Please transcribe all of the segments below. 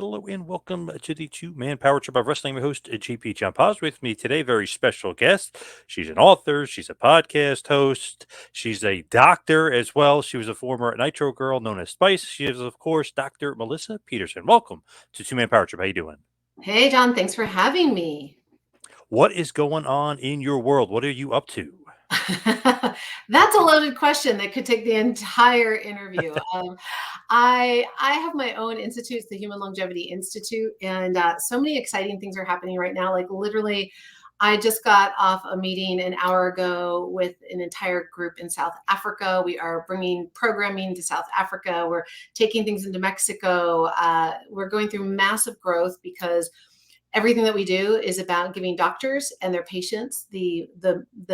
Hello and welcome to the two-man power trip of wrestling. My host, GP John Paz, with me today. Very special guest. She's an author. She's a podcast host. She's a doctor as well. She was a former Nitro girl known as Spice. She is, of course, Dr. Melissa Peterson. Welcome to Two-Man Power Trip. How you doing? Hey, John, thanks for having me. What is going on in your world? What are you up to? That's a loaded question that could take the entire interview. I have my own institute, it's the Human Longevity Institute, and so many exciting things are happening right now. Like literally, I just got off a meeting an hour ago with an entire group in South Africa. We are bringing programming to South Africa. We're taking things into Mexico. We're going through massive growth because everything that we do is about giving doctors and their patients the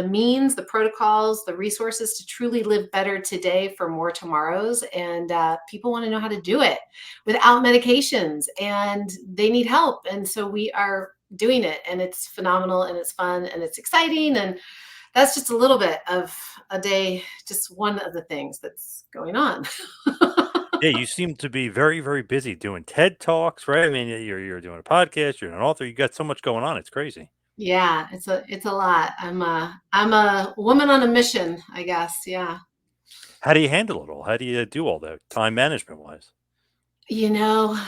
means, the protocols, the resources to truly live better today for more tomorrows. And people want to know how to do it without medications, and they need help. And so we are doing it, and it's phenomenal, and it's fun, and it's exciting. And that's just a little bit of a day, just one of the things that's going on. Yeah, you seem to be very, very busy doing TED Talks, right? I mean, you're doing a podcast, you're an author, you got so much going on. It's crazy. Yeah, it's a lot. I'm a woman on a mission, I guess. Yeah. How do you handle it all? How do you do all that time management wise? You know,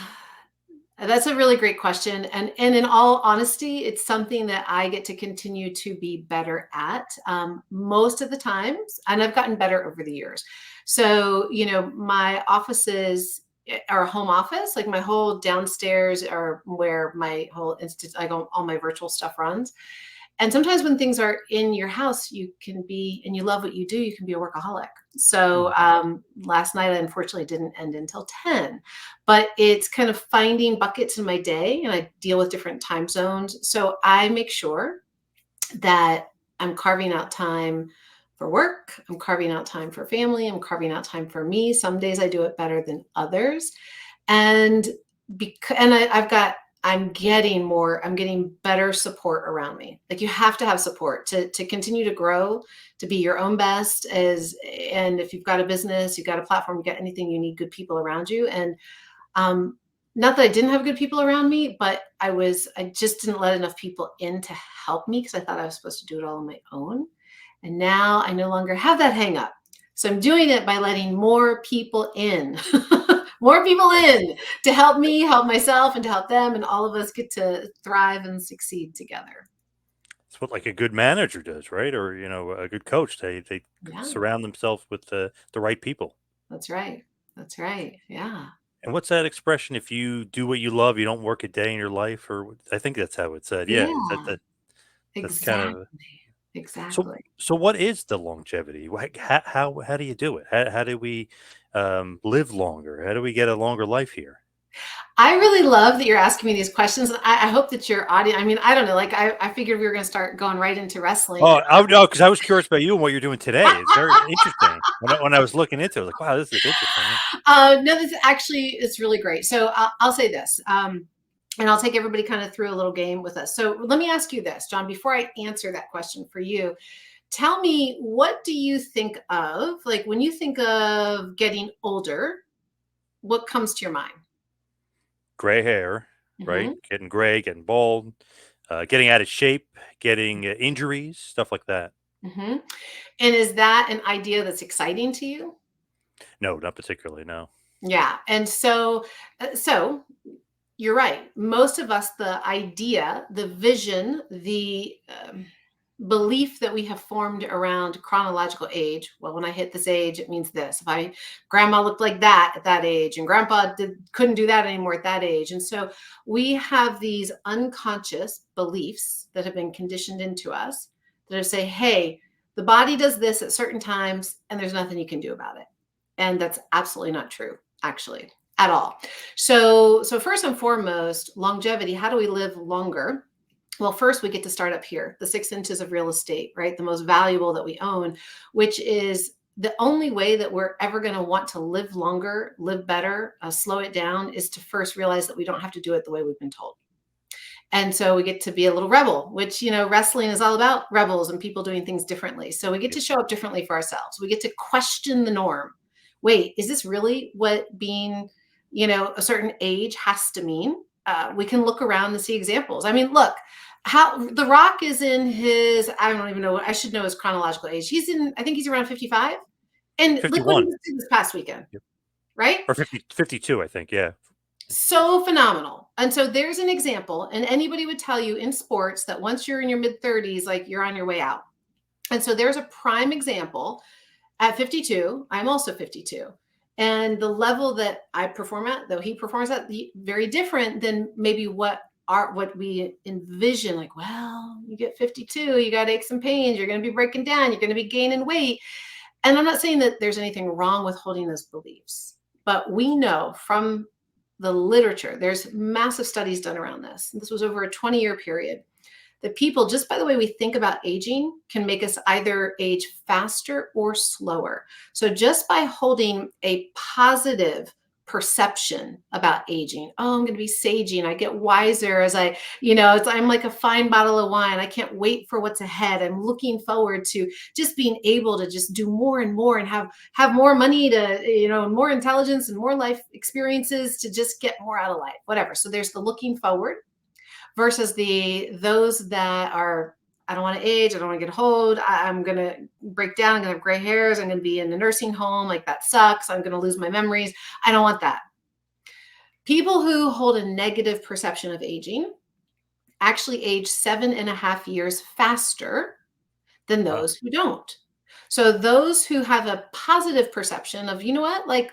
that's a really great question. And in all honesty, it's something that I get to continue to be better at most of the times. And I've gotten better over the years. So, my offices are a home office, like my whole downstairs are where my whole institute, like all my virtual stuff runs. And sometimes when things are in your house, you can be, and you love what you do, you can be a workaholic. So last night, I unfortunately didn't end until 10, but it's kind of finding buckets in my day, and I deal with different time zones. So I make sure that I'm carving out time for work. I'm carving out time for family. I'm carving out time for me. Some days I do it better than others. And I'm getting better support around me. Like, you have to have support to continue to grow, to be your own best and if you've got a business, you've got a platform, you got anything, you need good people around you. And not that I didn't have good people around me, but I just didn't let enough people in to help me because I thought I was supposed to do it all on my own. And now I no longer have that hang up. So I'm doing it by letting more people in, more people in to help me, help myself, and to help them. And all of us get to thrive and succeed together. It's what like a good manager does, right? Or a good coach. They Yeah, surround themselves with the right people. that's right. That's right. Yeah. And what's that expression? If you do what you love, you don't work a day in your life. Or I think that's how it's said. Yeah, Yeah, that's kind exactly. of so. Exactly. So what is the longevity? How do you do it? How do we live longer? How do we get a longer life here? I really love that you're asking me these questions. I hope that your audience, I mean, I don't know, like I figured we were going to start going right into wrestling. Oh, I know, because I was curious about you and what you're doing today. It's very interesting. When I was looking into it, I was like, wow, this is interesting. Yeah. No, this actually is really great. So I'll say this, and I'll take everybody kind of through a little game with us. So let me ask you this, John, before I answer that question for you, tell me, what do you think of, like when you think of getting older, what comes to your mind? Gray hair, right? Hmm. Getting gray, getting bald, getting out of shape, getting injuries, stuff like that. Hmm. And is that an idea that's exciting to you? No, not particularly. No. Yeah. And so you're right. Most of us, the idea, the vision, the belief that we have formed around chronological age. Well, when I hit this age, it means this. If grandma looked like that at that age, and grandpa couldn't do that anymore at that age. And so we have these unconscious beliefs that have been conditioned into us that say, hey, the body does this at certain times, and there's nothing you can do about it. And that's absolutely not true, actually, at all. So first and foremost, longevity, how do we live longer? Well, first we get to start up here, the 6 inches of real estate, right? The most valuable that we own, which is the only way that we're ever going to want to live longer, live better, slow it down, is to first realize that we don't have to do it the way we've been told. And so we get to be a little rebel, which, wrestling is all about rebels and people doing things differently. So we get to show up differently for ourselves. We get to question the norm. Wait, is this really what being a certain age has to mean. We can look around and see examples. I mean, look, how The Rock is in his, I don't even know, I should know his chronological age. I think he's around 55. And look what he 51. did this past weekend, Yep. right? Or 52, I think. Yeah. So phenomenal. And so there's an example, and anybody would tell you in sports that once you're in your mid 30s, like you're on your way out. And so there's a prime example at 52. I'm also 52. And the level that I perform at, though he performs at, very different than maybe what we envision. Like, well, you get 52, you got aches and pains, you're going to be breaking down, you're going to be gaining weight. And I'm not saying that there's anything wrong with holding those beliefs, but we know from the literature, there's massive studies done around this. This was over a 20-year period, that people, just by the way we think about aging, can make us either age faster or slower. So just by holding a positive perception about aging, oh, I'm going to be saging, I get wiser as I'm like a fine bottle of wine, I can't wait for what's ahead, I'm looking forward to just being able to just do more and more and have more money to, more intelligence and more life experiences to just get more out of life, whatever. So there's the looking forward versus those that are, I don't want to age, I don't want to get old, I'm going to break down, I'm going to have gray hairs, I'm going to be in a nursing home, like that sucks, I'm going to lose my memories. I don't want that. People who hold a negative perception of aging actually age 7.5 years faster than Wow. those who don't. So those who have a positive perception of, you know what, life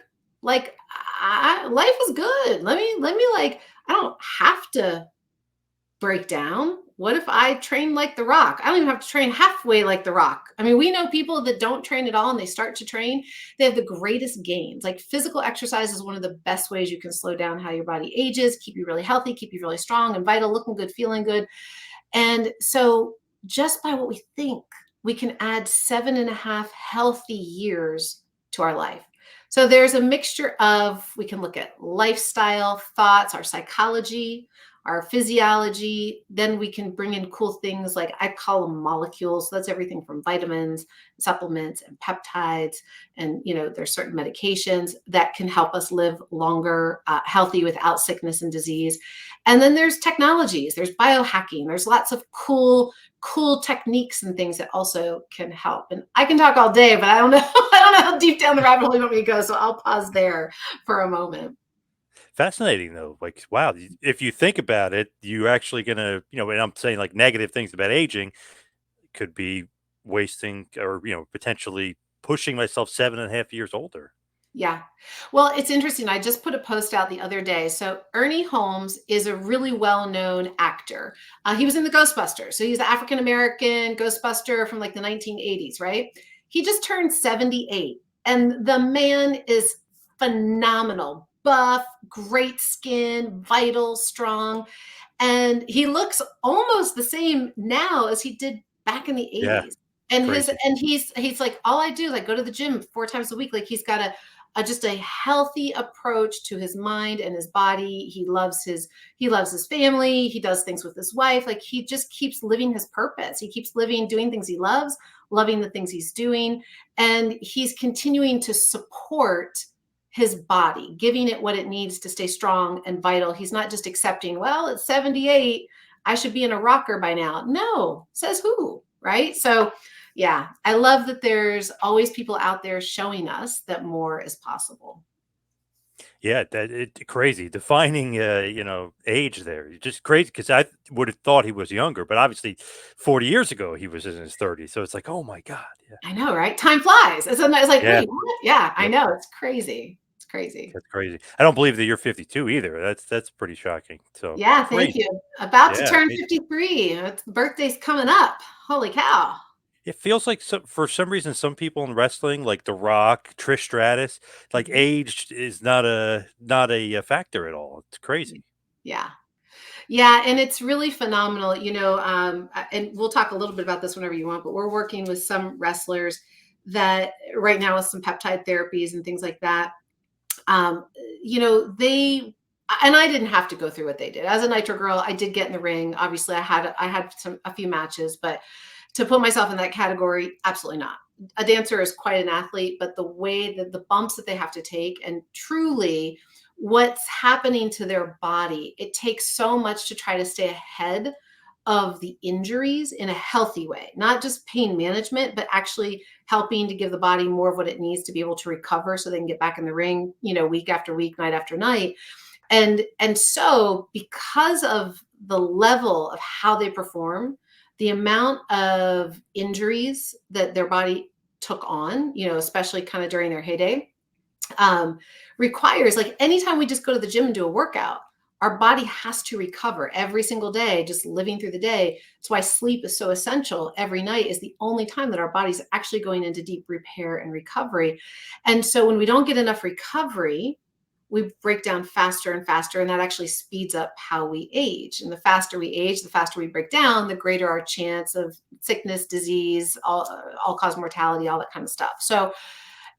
is good. Let me like, I don't have to break down. What if I train like The Rock? I don't even have to train halfway like The Rock. I mean, we know people that don't train at all and they start to train, they have the greatest gains. Like, physical exercise is one of the best ways you can slow down how your body ages, keep you really healthy, keep you really strong and vital, looking good, feeling good. And so just by what we think, we can add 7.5 healthy years to our life. So there's a mixture of, we can look at lifestyle, thoughts, our psychology, our physiology. Then we can bring in cool things like, I call them molecules. So that's everything from vitamins, supplements, and peptides. And, there's certain medications that can help us live longer, healthy, without sickness and disease. And then there's technologies, there's biohacking, there's lots of cool techniques and things that also can help. And I can talk all day, but I don't know, I don't know how deep down the rabbit hole you want me to go. So I'll pause there for a moment. Fascinating, though. Like, wow, if you think about it, you're actually gonna, and I'm saying like negative things about aging could be wasting or, potentially pushing myself 7.5 years older. Yeah. Well, it's interesting. I just put a post out the other day. So Ernie Holmes is a really well-known actor. He was in the Ghostbusters. So he's the African-American Ghostbuster from like the 1980s, right? He just turned 78. And the man is phenomenal, buff, great skin, vital, strong. And he looks almost the same now as he did back in the Yeah, 80s. And crazy. he's like, all I do is I go to the gym 4 times a week. Like, he's got just a healthy approach to his mind and his body. He loves his family. He does things with his wife. Like, he just keeps living his purpose. He keeps doing things he loves, loving the things he's doing. And he's continuing to support his body, giving it what it needs to stay strong and vital. He's not just accepting, well, it's 78, I should be in a rocker by now. No, says who, right? So yeah, I love that there's always people out there showing us that more is possible. Yeah, crazy defining, age there. Just crazy because I would have thought he was younger, but obviously 40 years ago he was in his 30s. So it's like, oh my God. Yeah. I know, right? Time flies. It's like, Yeah. wait, what? Yeah, I Yep. know. It's crazy. It's crazy. That's crazy. I don't believe that you're 52 either. That's pretty shocking. So Yeah, thank crazy. you. About to Yeah. turn Amazing. 53. Birthday's coming up. Holy cow. It feels like for some reason, some people in wrestling, like The Rock, Trish Stratus, like Mhm. age is not a factor at all. It's crazy. Yeah. Yeah, and it's really phenomenal, and we'll talk a little bit about this whenever you want, but we're working with some wrestlers that right now with some peptide therapies and things like that. Um, they, and I didn't have to go through what they did. As a Nitro girl, I did get in the ring. Obviously, I had a few matches, but to put myself in that category, absolutely not. A dancer is quite an athlete, but the way that the bumps that they have to take, and truly what's happening to their body. It takes so much to try to stay ahead of the injuries in a healthy way, not just pain management, but actually helping to give the body more of what it needs to be able to recover so they can get back in the ring, week after week, night after night. And so because of the level of how they perform, the amount of injuries that their body took on, especially kind of during their heyday, requires, like, anytime we just go to the gym and do a workout, our body has to recover every single day, just living through the day. That's why sleep is so essential. Every night is the only time that our body's actually going into deep repair and recovery. And so when we don't get enough recovery, we break down faster and faster, and that actually speeds up how we age. And the faster we age, the faster we break down, the greater our chance of sickness, disease, all cause mortality, all that kind of stuff. So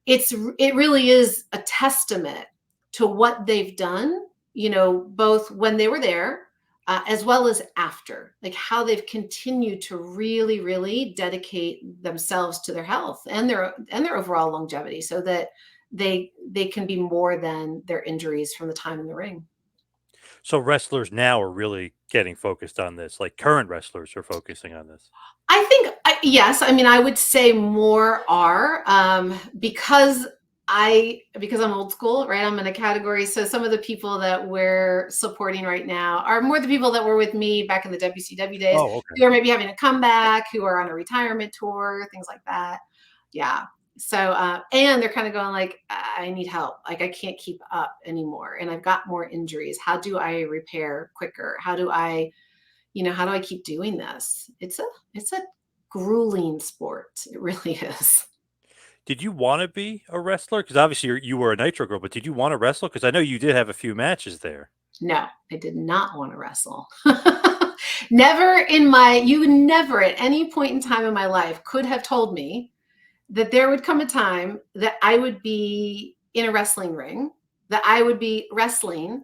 it really is a testament to what they've done, both when they were there, as well as after, like how they've continued to really, really dedicate themselves to their health and their overall longevity, so that they can be more than their injuries from the time in the ring. So wrestlers now are really getting focused on this. Like current wrestlers are focusing on this. I think, yes. I mean, I would say more are, because I'm old school, right? I'm in a category. So some of the people that we're supporting right now are more the people that were with me back in the WCW days, Oh, okay. who are maybe having a comeback, who are on a retirement tour, things like that. Yeah. So, and they're kind of going like, I need help. Like, I can't keep up anymore. And I've got more injuries. How do I repair quicker? How do I keep doing this? It's a grueling sport. It really is. Did you want to be a wrestler? Because obviously you were a Nitro girl, but did you want to wrestle? Because I know you did have a few matches there. No, I did not want to wrestle. You never at any point in time in my life could have told me that there would come a time that I would be in a wrestling ring, that I would be wrestling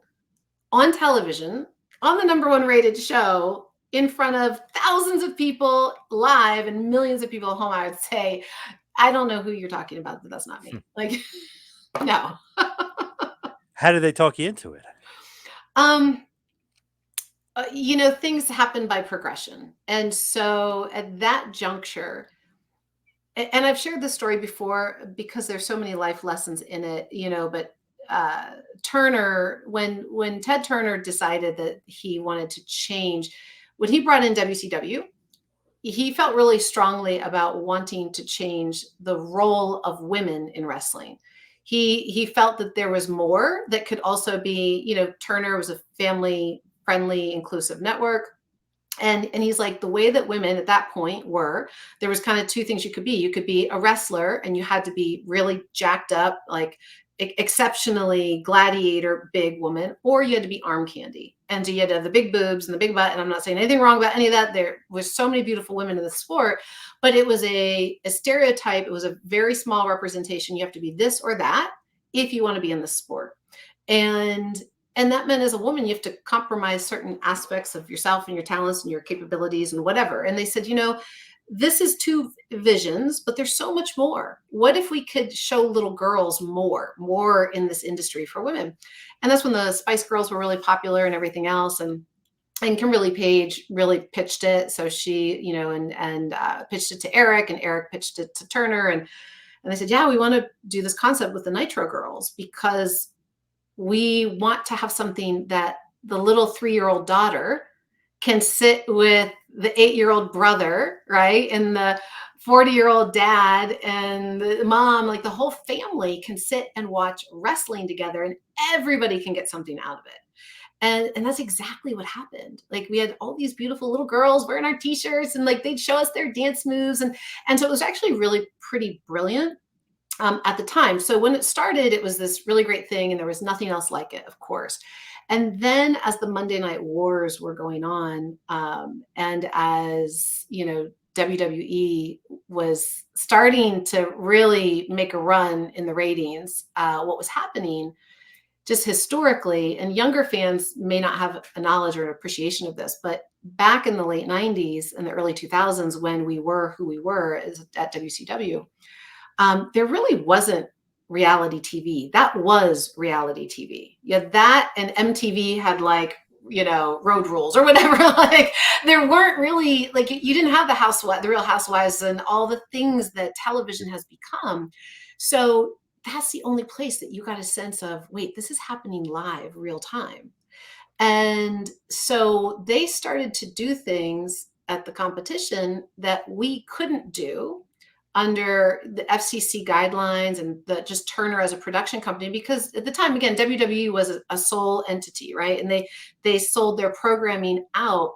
on television, on the number one rated show, in front of thousands of people live and millions of people at home. I would say, I don't know who you're talking about, but that's not Hmm. me. Like, no. How did they talk you into it? um, things happen by progression. And so at that juncture, and I've shared this story before because there's so many life lessons in it, but Turner, when Ted Turner decided that he wanted to change, when he brought in WCW, he felt really strongly about wanting to change the role of women in wrestling. He felt that there was more that could also be, Turner was a family friendly, inclusive network. And he's like, the way that women at that point were, there was kind of two things you could be. You could be a wrestler and you had to be really jacked up, like exceptionally gladiator big woman, or you had to be arm candy. And so you had to have the big boobs and the big butt. And I'm not saying anything wrong about any of that. There was so many beautiful women in the sport, but it was a stereotype. It was a very small representation. You have to be this or that if you want to be in the sport. And that meant, as a woman, you have to compromise certain aspects of yourself and your talents and your capabilities and whatever. And they said, this is two visions, but there's so much more. What if we could show little girls more in this industry for women? And that's when the Spice Girls were really popular and everything else. And Kimberly Page really pitched it. So she, and pitched it to Eric, and Eric pitched it to Turner. And they said, yeah, we want to do this concept with the Nitro Girls because we want to have something that the little 3-year-old daughter can sit with the 8-year-old brother, right? And the 40-year-old dad and the mom, like the whole family can sit and watch wrestling together, and everybody can get something out of it. And that's exactly what happened. Like, we had all these beautiful little girls wearing our t-shirts, and like they'd show us their dance moves. And so it was actually really pretty brilliant at the time. So when it started, it was this really great thing, and there was nothing else like it, of course. And then as the Monday Night Wars were going on, and as WWE was starting to really make a run in the ratings, what was happening just historically, and younger fans may not have a knowledge or appreciation of this, but back in the late 90s and the early 2000s, when we were who we were at WCW, there really wasn't reality TV. That was reality TV. Yeah, that and MTV had like, Road Rules or whatever. Like there weren't really like you didn't have the Real Housewives and all the things that television has become. So that's the only place that you got a sense of, wait, this is happening live, real time. And so they started to do things at the competition that we couldn't do under the FCC guidelines and just Turner as a production company, because at the time, again, WWE was a sole entity, right? And they sold their programming out.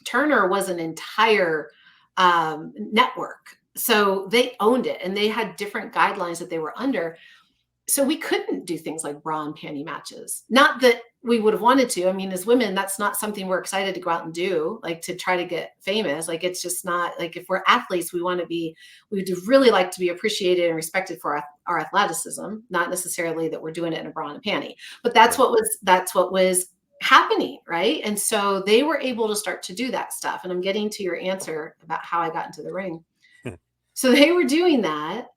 Turner was an entire network. So they owned it and they had different guidelines that they were under. So we couldn't do things like bra and panty matches. Not that we would have wanted to. I mean, as women, that's not something we're excited to go out and do, like to try to get famous. Like, it's just not like, if we're athletes, we would really like to be appreciated and respected for our athleticism, not necessarily that we're doing it in a bra and a panty, but that's what was happening. Right. And so they were able to start to do that stuff. And I'm getting to your answer about how I got into the ring. So they were doing that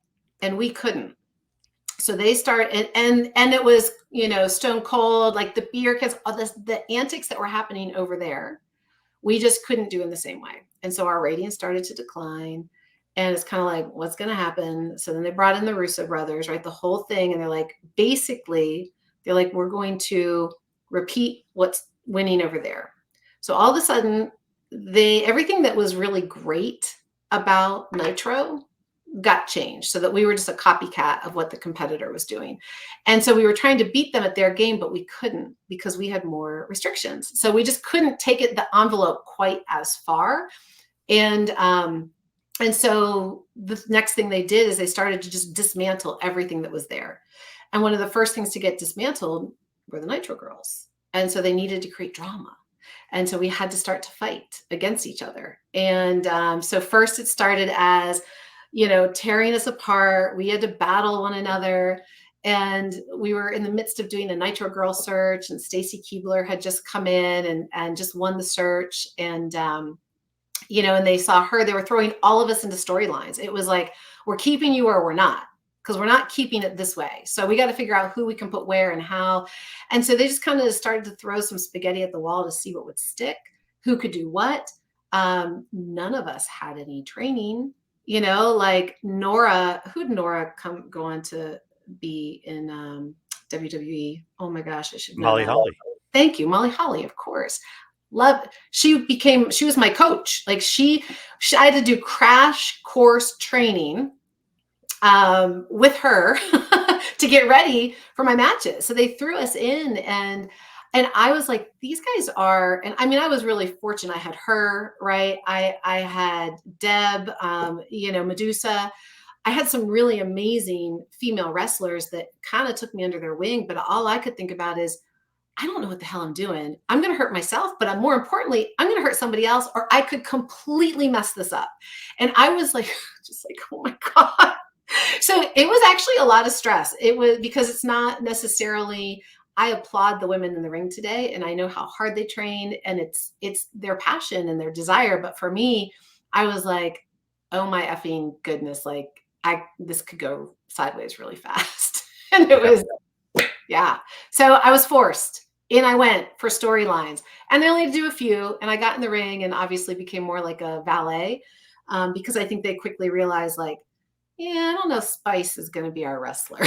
and we couldn't. So they start and it was, stone cold, like the beer cans, all this, the antics that were happening over there, we just couldn't do in the same way. And so our ratings started to decline. And it's kind of like, what's going to happen? So then they brought in the Russo brothers, right? The whole thing. And they're like, we're going to repeat what's winning over there. So all of a sudden, everything that was really great about Nitro got changed so that we were just a copycat of what the competitor was doing. And so we were trying to beat them at their game, but we couldn't because we had more restrictions. So we just couldn't take the envelope quite as far. And so the next thing they did is they started to just dismantle everything that was there. And one of the first things to get dismantled were the Nitro girls. And so they needed to create drama. And so we had to start to fight against each other. And so first it started as, tearing us apart. We had to battle one another. And we were in the midst of doing a Nitro Girl search, and Stacy Keebler had just come in and just won the search. And, and they saw her, they were throwing all of us into storylines. It was like, we're keeping you or we're not, because we're not keeping it this way. So we got to figure out who we can put where and how. And so they just kind of started to throw some spaghetti at the wall to see what would stick, who could do what. None of us had any training. Like Nora, who'd Nora go on to be in WWE? Oh my gosh, I should know Molly that. Holly. Thank you, Molly Holly, of course. She was my coach. Like I had to do crash course training with her to get ready for my matches. So they threw us in and I was like, these guys are, and I mean, I was really fortunate. I had her, right? I had Deb, Medusa. I had some really amazing female wrestlers that kind of took me under their wing, but all I could think about is, I don't know what the hell I'm doing. I'm going to hurt myself, but more importantly, I'm going to hurt somebody else, or I could completely mess this up. And I was like, just like, oh my God. So it was actually a lot of stress. It was because it's not necessarily, I applaud the women in the ring today, and I know how hard they train, and it's their passion and their desire. But for me, I was like, oh my effing goodness, like this could go sideways really fast. And it was, yeah. So I was forced. In I went for storylines, and I only had to do a few, and I got in the ring and obviously became more like a valet because I think they quickly realized, like, yeah, I don't know, Spice is going to be our wrestler.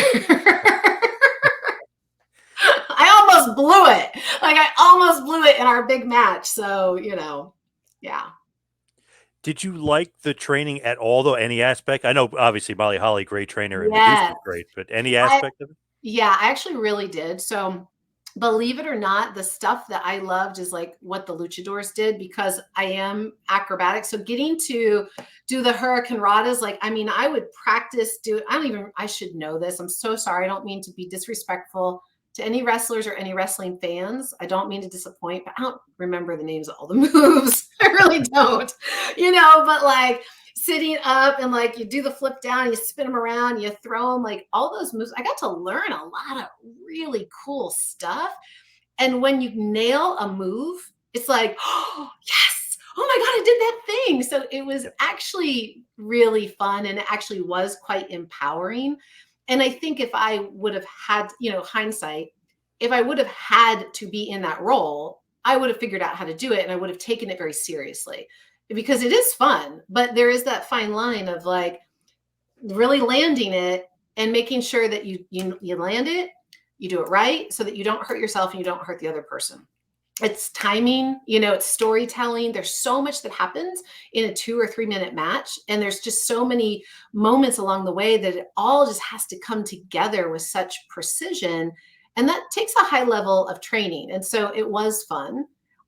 I almost blew it. Like I almost blew it in our big match. So, yeah. Did you like the training at all, though? Any aspect? I know, obviously, Molly Holly, great trainer, and Yes. Medusa's great, but any aspect of it? Yeah, I actually really did. So believe it or not, the stuff that I loved is like what the luchadors did, because I am acrobatic. So getting to do the hurricane radas, like, I mean, I would practice I should know this. I'm so sorry. I don't mean to be disrespectful to any wrestlers or any wrestling fans. I don't mean to disappoint, but I don't remember the names of all the moves. I really don't, but like sitting up and like you do the flip down, you spin them around, you throw them, like all those moves. I got to learn a lot of really cool stuff. And when you nail a move, it's like, oh, yes. Oh my God, I did that thing. So it was actually really fun, and it actually was quite empowering. And I think if I would have had, hindsight, if I would have had to be in that role, I would have figured out how to do it and I would have taken it very seriously because it is fun. But there is that fine line of like really landing it and making sure that you land it, you do it right so that you don't hurt yourself and you don't hurt the other person. It's timing, it's storytelling. There's so much that happens in a 2 or 3 minute match. And there's just so many moments along the way that it all just has to come together with such precision. And that takes a high level of training. And so it was fun.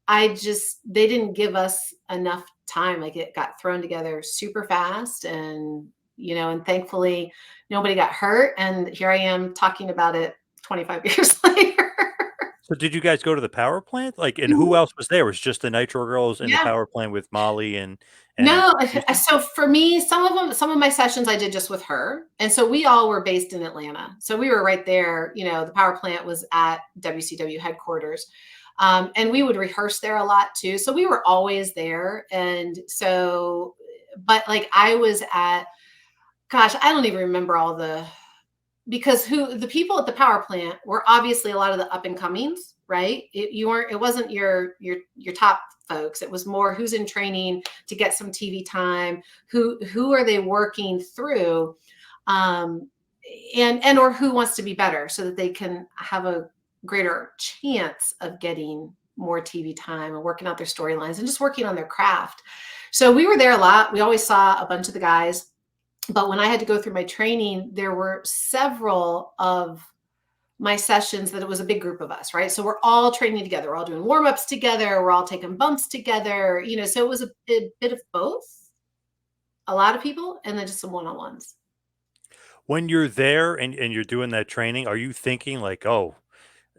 They didn't give us enough time. Like it got thrown together super fast and thankfully nobody got hurt. And here I am talking about it 25 years later. So did you guys go to the power plant? Like, and who else was there? Was it just the Nitro girls in the Yeah. power plant with Molly and No, Peterson? so for me, some of my sessions I did just with her. And so we all were based in Atlanta. So we were right there, the power plant was at WCW headquarters. And we would rehearse there a lot too. So we were always there. And so, but like I was at, gosh, I don't even remember because the people at the power plant were obviously a lot of the up and comings, right? It wasn't your top folks. It was more who's in training to get some TV time, who are they working through, and or who wants to be better so that they can have a greater chance of getting more TV time and working out their storylines and just working on their craft. So we were there a lot. We always saw a bunch of the guys. But when I had to go through my training, there were several of my sessions that it was a big group of us, right? So we're all training together. We're all doing warm-ups together. We're all taking bumps together, so it was a bit of both, a lot of people, and then just some one-on-ones. When you're there and you're doing that training, are you thinking like, oh,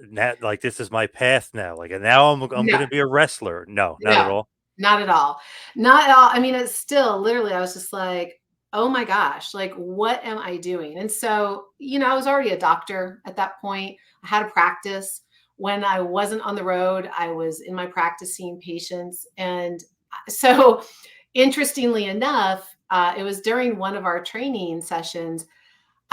now, like this is my path now. Like, and now I'm No, going to be a wrestler. No, not at no, all. not at all. Not at all. I mean, it's still literally, I was just like, oh my gosh, like, what am I doing? And so, I was already a doctor at that point. I had a practice. When I wasn't on the road, I was in my practice seeing patients. And so, interestingly enough, it was during one of our training sessions.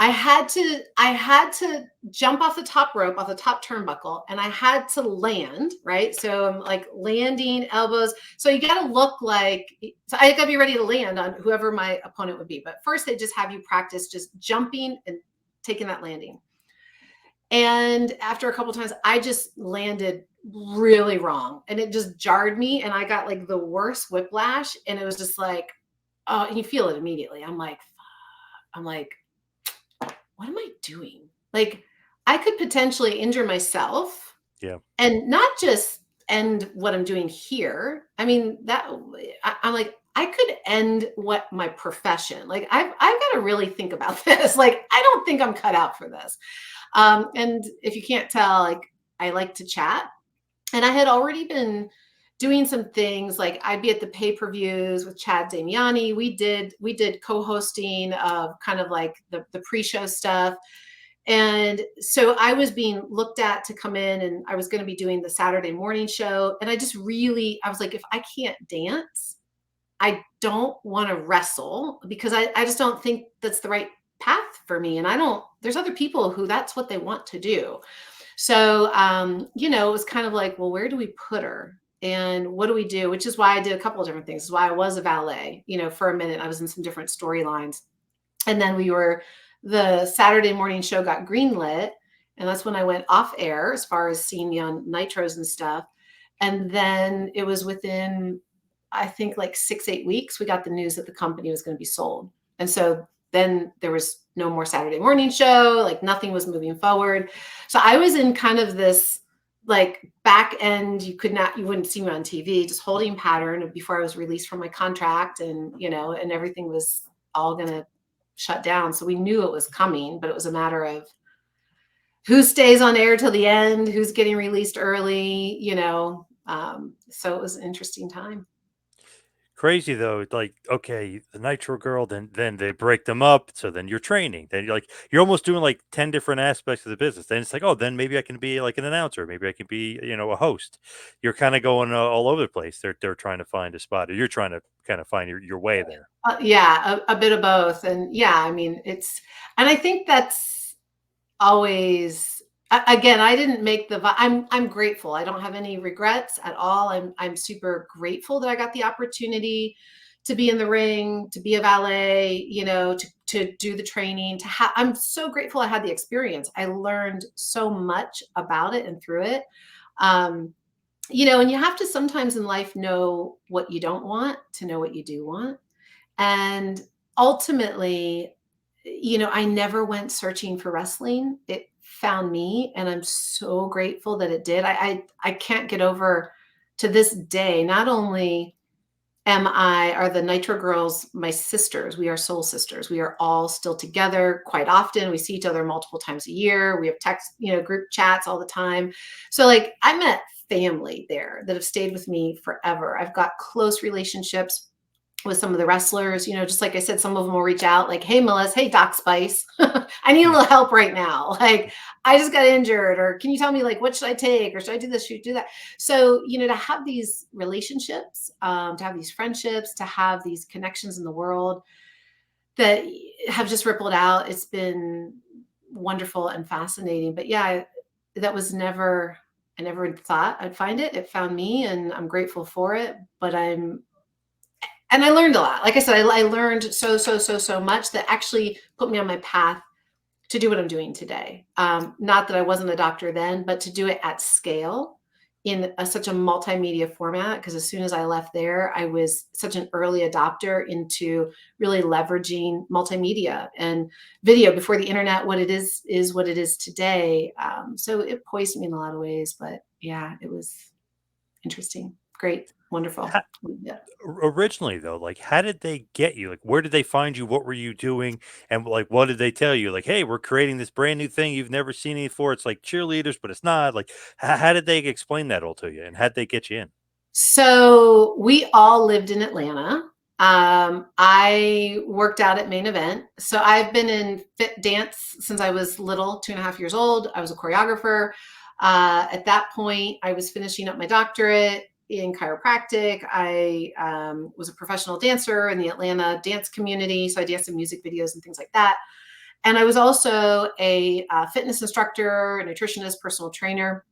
I had to jump off the top rope, off the top turnbuckle, and I had to land, right? So I'm like landing elbows. So you got to look like, so I got to be ready to land on whoever my opponent would be. But first, they just have you practice just jumping and taking that landing. And after a couple times, I just landed really wrong and it just jarred me. And I got like the worst whiplash. And it was just like, oh, and you feel it immediately. I'm like, what am I doing? Like, I could potentially injure myself Yeah. and not just end what I'm doing here. I mean, I'm like, I could end what my profession. Like, I've got to really think about this. Like, I don't think I'm cut out for this. And if you can't tell, like, I like to chat, and I had already been doing some things like I'd be at the pay-per-views with Chad Damiani. We did co-hosting of kind of like the pre-show stuff. And so I was being looked at to come in and I was going to be doing the Saturday morning show. And I was like, if I can't dance, I don't want to wrestle because I just don't think that's the right path for me. And there's other people who that's what they want to do. So, it was kind of like, well, where do we put her? And what do we do? Which is why I did a couple of different things. This is why I was a valet, for a minute. I was in some different storylines. And then the Saturday morning show got greenlit. And that's when I went off air as far as seeing me on Nitros and stuff. And then it was within, I think, like 6-8 weeks, we got the news that the company was going to be sold. And so then there was no more Saturday morning show, like nothing was moving forward. So I was in kind of this like back end, you wouldn't see me on TV, just holding pattern before I was released from my contract, and and everything was all gonna shut down. So we knew it was coming, but it was a matter of who stays on air till the end, who's getting released early, so it was an interesting time. Crazy though, like, okay, the Nitro girl, then they break them up, so then you're training. Then you're almost doing like 10 different aspects of the business. Then it's like, oh, then maybe I can be like an announcer, maybe I can be, a host. You're kind of going all over the place. They're trying to find a spot, or you're trying to kind of find your way there. Yeah, a bit of both. And yeah, I mean, and I think always, again, I didn't make I'm grateful. I don't have any regrets at all. I'm super grateful that I got the opportunity to be in the ring, to be a valet, to do the training, I'm so grateful I had the experience. I learned so much about it and through it. Um, and you have to sometimes in life know what you don't want to know what you do want. And ultimately, I never went searching for wrestling. It found me, and I'm so grateful that it did. I can't get over to this day. Not only are the Nitro girls my sisters. We are soul sisters. We are all still together quite often. We see each other multiple times a year. We have text, group chats all the time. So like I met family there that have stayed with me forever. I've got close relationships with some of the wrestlers, just like I said, some of them will reach out like, hey, Melissa, hey, Doc Spice, I need a little help right now. Like, I just got injured, or can you tell me, like, what should I take? Or should I do this? Should I do that? So, to have these relationships, to have these friendships, to have these connections in the world that have just rippled out, it's been wonderful and fascinating. But yeah, that was I never thought I'd find it. It found me, and I'm grateful for it. But and I learned a lot. Like I said, I learned so much that actually put me on my path to do what I'm doing today. Not that I wasn't a doctor then, but to do it at scale in such a multimedia format. Because as soon as I left there, I was such an early adopter into really leveraging multimedia and video before the internet. What it is what it is today. So it poised me in a lot of ways. But yeah, it was interesting, great, wonderful. Yeah. Originally though, like how did they get you? Like where did they find you? What were you doing? And like what did they tell you? Like, hey, we're creating this brand new thing you've never seen it before. It's like cheerleaders, but it's not. Like how did they explain that all to you? And how'd they get you in? So we all lived in Atlanta. I worked out at Main Event. So I've been in fit dance since I was little, 2.5 years old. I was a choreographer. At that point, I was finishing up my doctorate in chiropractic. I was a professional dancer in the Atlanta dance community. So I danced in music videos and things like that. And I was also a fitness instructor, a nutritionist, personal trainer.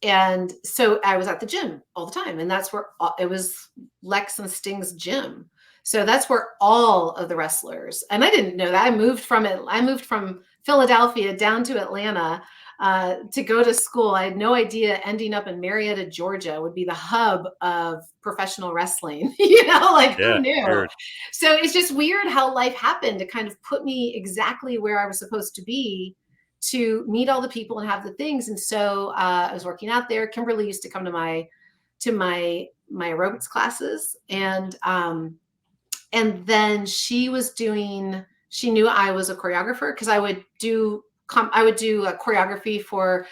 And so I was at the gym all the time, and that's where it was, Lex and Sting's gym. So that's where all of the wrestlers, and I didn't know that. I moved from Philadelphia down to Atlanta to go to school. I had no idea ending up in Marietta, Georgia would be the hub of professional wrestling. Like who Yeah, knew? weird. So it's just weird how life happened to kind of put me exactly where I was supposed to be, to meet all the people and have the things. And so I was working out there. Kimberly used to come to my aerobics classes, and then she knew I was a choreographer, because I would do a choreography for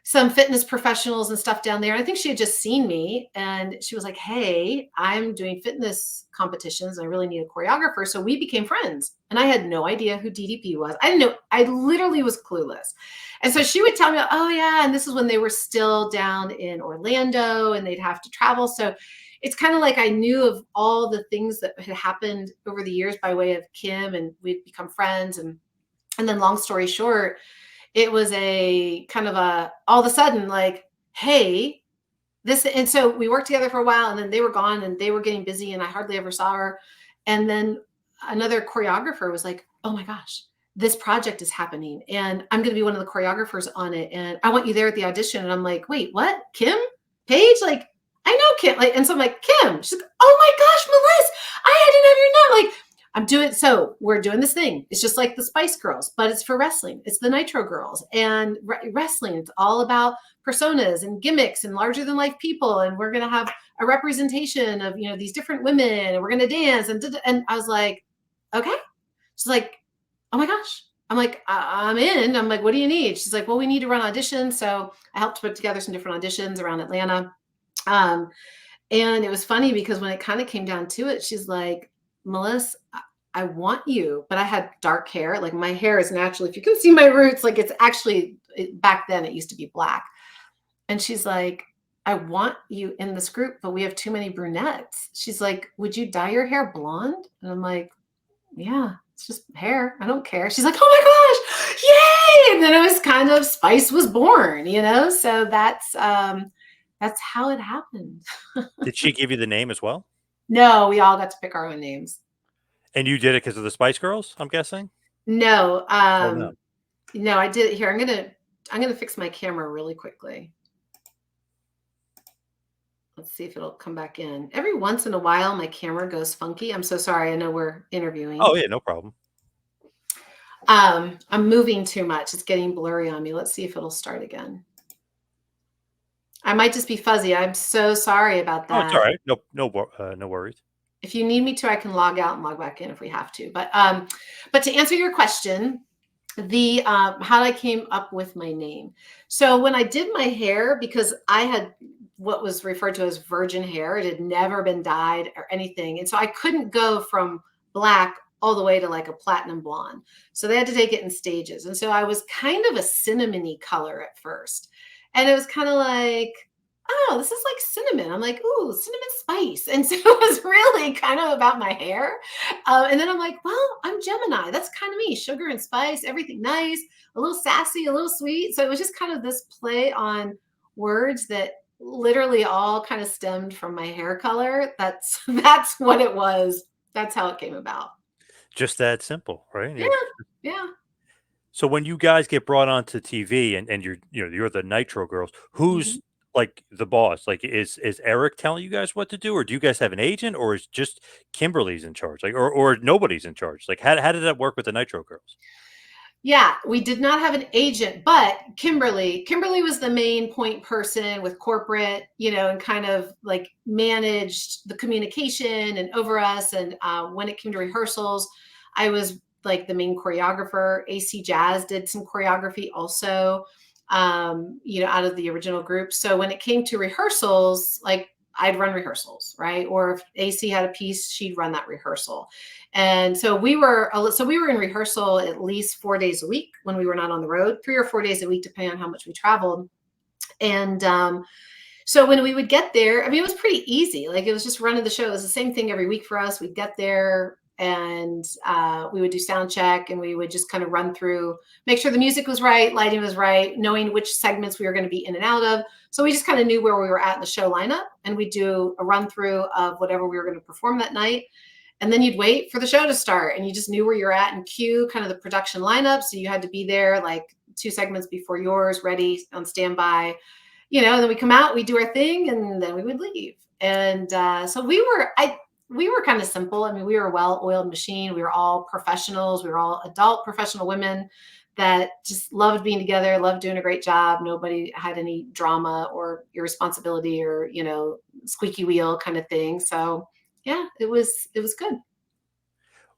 some fitness professionals and stuff down there. And I think she had just seen me, and she was like, hey, I'm doing fitness competitions. I really need a choreographer. So we became friends, and I had no idea who DDP was. I didn't know. I literally was clueless. And so she would tell me, oh yeah. And this is when they were still down in Orlando and they'd have to travel. So it's kind of like I knew of all the things that had happened over the years by way of Kim, and we'd become friends. And then long story short, it was a kind of all of a sudden, like, hey, and so we worked together for a while, and then they were gone and they were getting busy, and I hardly ever saw her. And then another choreographer was like, oh my gosh, this project is happening, and I'm going to be one of the choreographers on it, and I want you there at the audition. And I'm like, wait, what? Kim Page? Like, I know Kim. Like, and so I'm like, Kim. She's like, oh my gosh, Melissa, I didn't have your name. Like, we're doing this thing. It's just like the Spice Girls, but it's for wrestling. It's the Nitro Girls, and wrestling. It's all about personas and gimmicks and larger than life people. And we're going to have a representation of, these different women, and we're going to dance. And I was like, okay. She's like, oh my gosh. I'm like, I'm in. I'm like, what do you need? She's like, well, we need to run auditions. So I helped put together some different auditions around Atlanta. And it was funny because when it kind of came down to it, she's like, Melissa, I want you, but I had dark hair. Like, my hair is naturally, if you can see my roots, like, it's actually, back then it used to be black. And she's like, I want you in this group, but we have too many brunettes. She's like, would you dye your hair blonde? And I'm like, yeah, it's just hair. I don't care. She's like, oh my gosh, right. And then it was kind of Spice was born, so that's how it happened. Did she give you the name as well? No, we all got to pick our own names. And you did it because of the Spice Girls, I'm guessing? No, Oh, no. no, I did it here. I'm gonna fix my camera really quickly. Let's see if it'll come back in. Every once in a while, my camera goes funky. I'm so sorry. I know we're Oh, interviewing. yeah, no problem. I'm moving too much. It's getting blurry on me. Let's see if it'll start again. I might just be fuzzy. I'm so sorry about Oh, it's that. alright. No worries. If you need me to, I can log out and log back in if we have to. But to answer your question, the how I came up with my name. So when I did my hair, because I had what was referred to as virgin hair, it had never been dyed or anything, and so I couldn't go from black all the way to like a platinum blonde. So they had to take it in stages, and so I was kind of a cinnamony color at first, and it was kind of like, oh, this is like cinnamon. I'm like, ooh, cinnamon spice. And so it was really kind of about my hair. And then I'm like, well, I'm Gemini. That's kind of me. Sugar and spice, everything nice, a little sassy, a little sweet. So it was just kind of this play on words that literally all kind of stemmed from my hair color. That's what it was. That's how it came about. Just that simple, right? Yeah. Yeah. So when you guys get brought onto TV and you're the Nitro girls, Mhm. who's like the boss? Like is Eric telling you guys what to do, or do you guys have an agent, or is just Kimberly's in charge? Like or nobody's in charge? Like how did that work with the Nitro girls? Yeah, we did not have an agent, but Kimberly was the main point person with corporate, and kind of like managed the communication and over us. And when it came to rehearsals, I was like the main choreographer. AC Jazz did some choreography also, out of the original group. So when it came to rehearsals, like I'd run rehearsals, right? Or if AC had a piece, she'd run that rehearsal. And so we were in rehearsal at least 4 days a week when we were not on the road, 3 or 4 days a week, depending on how much we traveled. And so when we would get there, I mean, it was pretty easy. Like it was just running the show. It was the same thing every week for us. We'd get there and we would do sound check and we would just kind of run through, make sure the music was right, lighting was right, knowing which segments we were going to be in and out of. So we just kind of knew where we were at in the show lineup, and we'd do a run through of whatever we were going to perform that night. And then you'd wait for the show to start and you just knew where you're at in queue, kind of the production lineup. So you had to be there like 2 segments before yours, ready on standby, and then we come out, we do our thing, and then we would leave. And so we were kind of simple. I mean, we were a well-oiled machine. We were all professionals. We were all adult professional women that just loved being together, loved doing a great job. Nobody had any drama or irresponsibility or, squeaky wheel kind of thing. So yeah, it was good.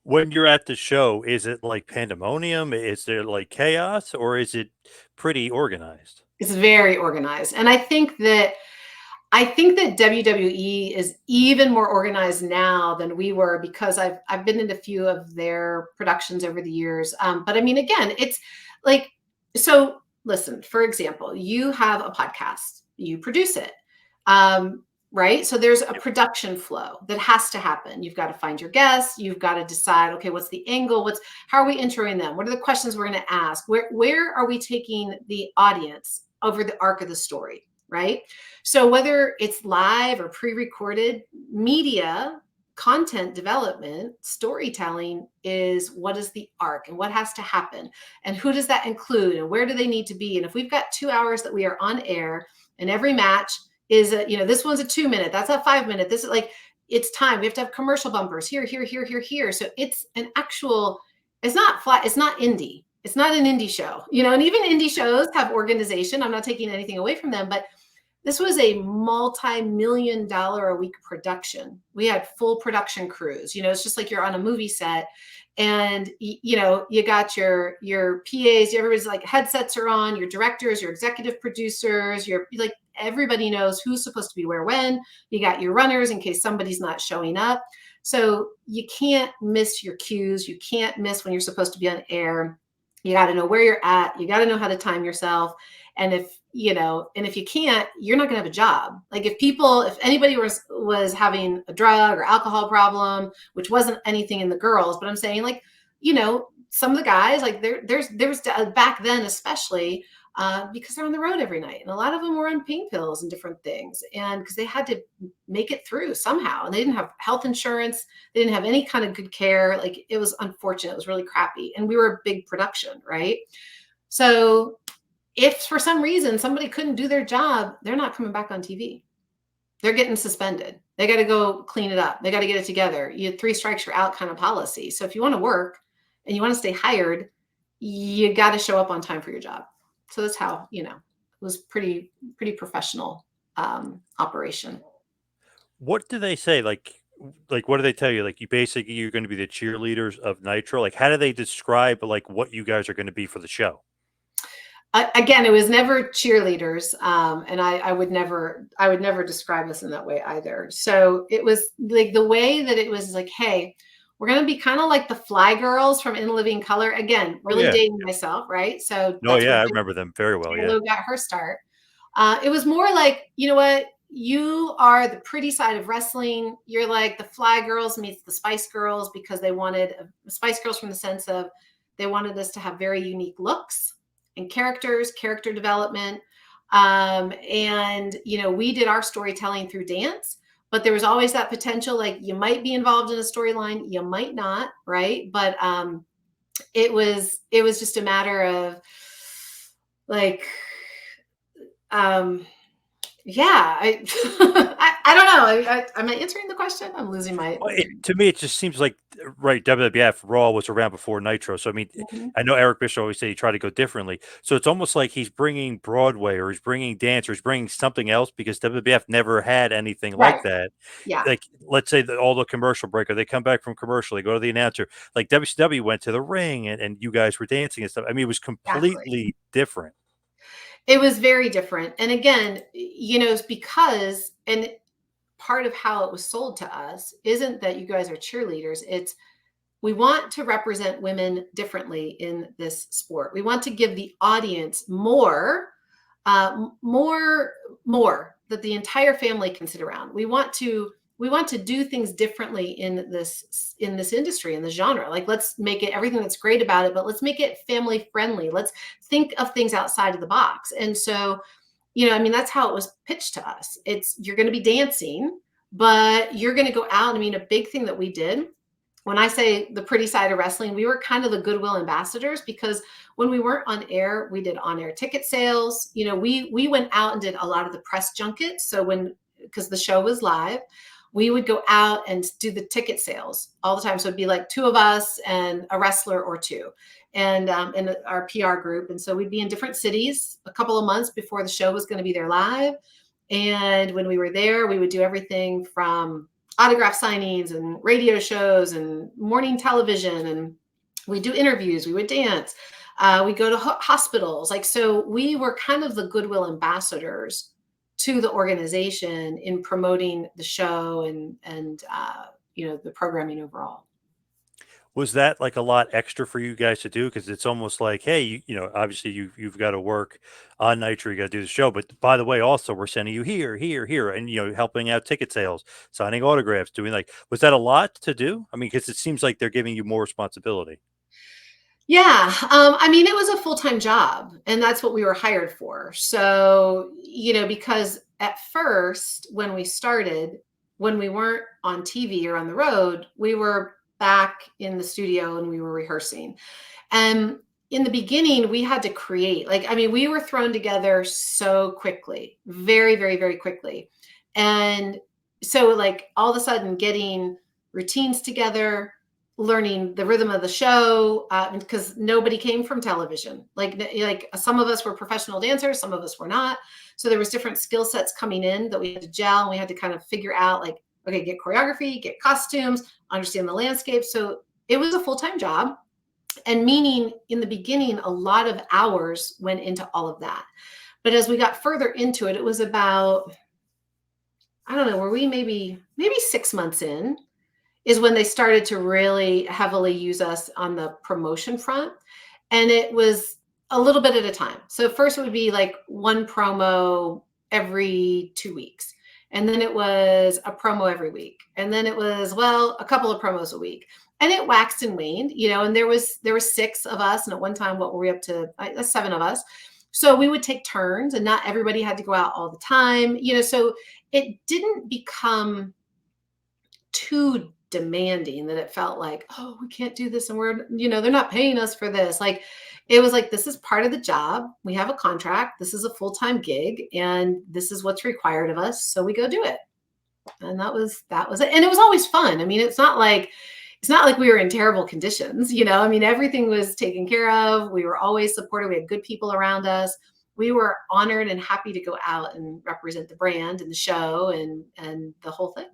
When you're at the show, is it like pandemonium? Is there like chaos, or is it pretty organized? It's very organized. And I think that WWE is even more organized now than we were, because I've been in a few of their productions over the years. But I mean, again, it's like, so listen, for example, you have a podcast, you produce it. Right? So there's a Yep. production flow that has to happen. You've got to find your guests. You've got to decide, okay, what's the angle? How are we introing them? What are the questions we're going to ask? Where are we taking the audience over the arc of the story? Right? So whether it's live or pre-recorded, media, content development, storytelling is what is the arc and what has to happen and who does that include and where do they need to be? And if we've got 2 hours that we are on air and every match is this one's a 2 minute, that's a 5 minute, this is like, it's time. We have to have commercial bumpers here, here, here, here, here. So it's an actual, it's not flat, it's not indie. It's not an indie show, and even indie shows have organization. I'm not taking anything away from them, but this was a multi-million-dollar a week production. We had full production crews. It's just like you're on a movie set, and you got your PAs. Everybody's like headsets are on. Your directors, your executive producers, your like everybody knows who's supposed to be where when. You got your runners in case somebody's not showing up. So you can't miss your cues. You can't miss when you're supposed to be on air. You got to know where you're at. You got to know how to time yourself. And if you can't, you're not going to have a job. Like if anybody was having a drug or alcohol problem, which wasn't anything in the girls, but I'm saying like, some of the guys, like there's back then, especially because they're on the road every night, and a lot of them were on pain pills and different things, and because they had to make it through somehow, and they didn't have health insurance, they didn't have any kind of good care. Like, it was unfortunate, it was really crappy, and we were a big production, right? So if for some reason somebody couldn't do their job, they're not coming back on TV. They're getting suspended. They got to go clean it up. They got to get it together. You had 3 strikes, you're out kind of policy. So if you want to work and you want to stay hired, you got to show up on time for your job. So that's how, it was pretty professional operation. What do they say? What do they tell you? Like, you're going to be the cheerleaders of Nitro. Like, how do they describe like what you guys are going to be for the show? Again, it was never cheerleaders, and I would never describe us in that way either. So it was like the way that it was like, hey, we're going to be kind of like the Fly Girls from In Living Color. Again, Oh really yeah. dating myself, right? So No, that's where yeah, I remember them very well. Yeah. J-Lo got her start. It was more like, you know what? You are the pretty side of wrestling. You're like the Fly Girls meets the Spice Girls, because they wanted Spice Girls from the sense of they wanted us to have very unique looks and character development. And, we did our storytelling through dance, but there was always that potential, like you might be involved in a storyline, you might not, right? But it was just a matter of like, yeah, I don't know. Am I answering the question? I'm losing my Well, train. to me, it just seems like right. WWF Raw was around before Nitro, so I mean, Mhm. I know Eric Bischoff always said he tried to go differently. So it's almost like he's bringing Broadway, or he's bringing dance, or he's bringing something else, because WWF never had anything like Right. that. Yeah, Like, let's say that all the commercial break, or they come back from commercial, they go to the announcer. Like WCW went to the ring, and you guys were dancing and stuff. I mean, it was exactly. completely different. It was very different. And again, it's because, and part of how it was sold to us isn't that you guys are cheerleaders. It's we want to represent women differently in this sport. We want to give the audience more, that the entire family can sit around. We want to do things differently in this industry, in the genre. Like, let's make it everything that's great about it, but let's make it family friendly. Let's think of things outside of the box. And so, I mean, that's how it was pitched to us. It's you're going to be dancing, but you're going to go out. I mean, a big thing that we did, when I say the pretty side of wrestling, we were kind of the goodwill ambassadors, because when we weren't on air, we did on air ticket sales. We went out and did a lot of the press junkets. So because the show was live, we would go out and do the ticket sales all the time. So it'd be like 2 of us and a wrestler or 2, and our PR group. And so we'd be in different cities a couple of months before the show was going to be there live. And when we were there, we would do everything from autograph signings and radio shows and morning television, and we do interviews, we would dance, we go to hospitals. Like, so we were kind of the goodwill ambassadors to the organization in promoting the show and the programming overall. Was that like a lot extra for you guys to do? Because it's almost like, hey, obviously you've got to work on Nitro, you got to do the show, but by the way, also we're sending you here, here, here, and helping out ticket sales, signing autographs, doing like, was that a lot to do? I mean, because it seems like they're giving you more responsibility. Yeah. I mean, it was a full-time job, and that's what we were hired for. So, because at first, when we started, when we weren't on TV or on the road, we were back in the studio and we were rehearsing. And in the beginning, we had to create, like, I mean, we were thrown together so quickly, very, very, very quickly. And so, like, all of a sudden, getting routines together, learning the rhythm of the show, because nobody came from television. Like some of us were professional dancers, some of us were not. So there was different skill sets coming in that we had to gel, and we had to kind of figure out, like, okay, get choreography, get costumes, understand the landscape. So it was a full-time job, and meaning in the beginning, a lot of hours went into all of that. But as we got further into it, it was about, I don't know, were we maybe 6 months in, is when they started to really heavily use us on the promotion front. And it was a little bit at a time. So first it would be like one promo every 2 weeks. And then it was a promo every week. And then it was, well, a couple of promos a week. And it waxed and waned, and there were 6 of us. And at one time, what were we up to? 7 of us. So we would take turns, and not everybody had to go out all the time, so it didn't become too demanding that it felt like, oh, we can't do this, and we're, they're not paying us for this. Like, it was like, this is part of the job. We have a contract. This is a full-time gig, and this is what's required of us. So we go do it. And that was it. And it was always fun. I mean, it's not like we were in terrible conditions, I mean, everything was taken care of. We were always supported. We had good people around us. We were honored and happy to go out and represent the brand and the show and the whole thing.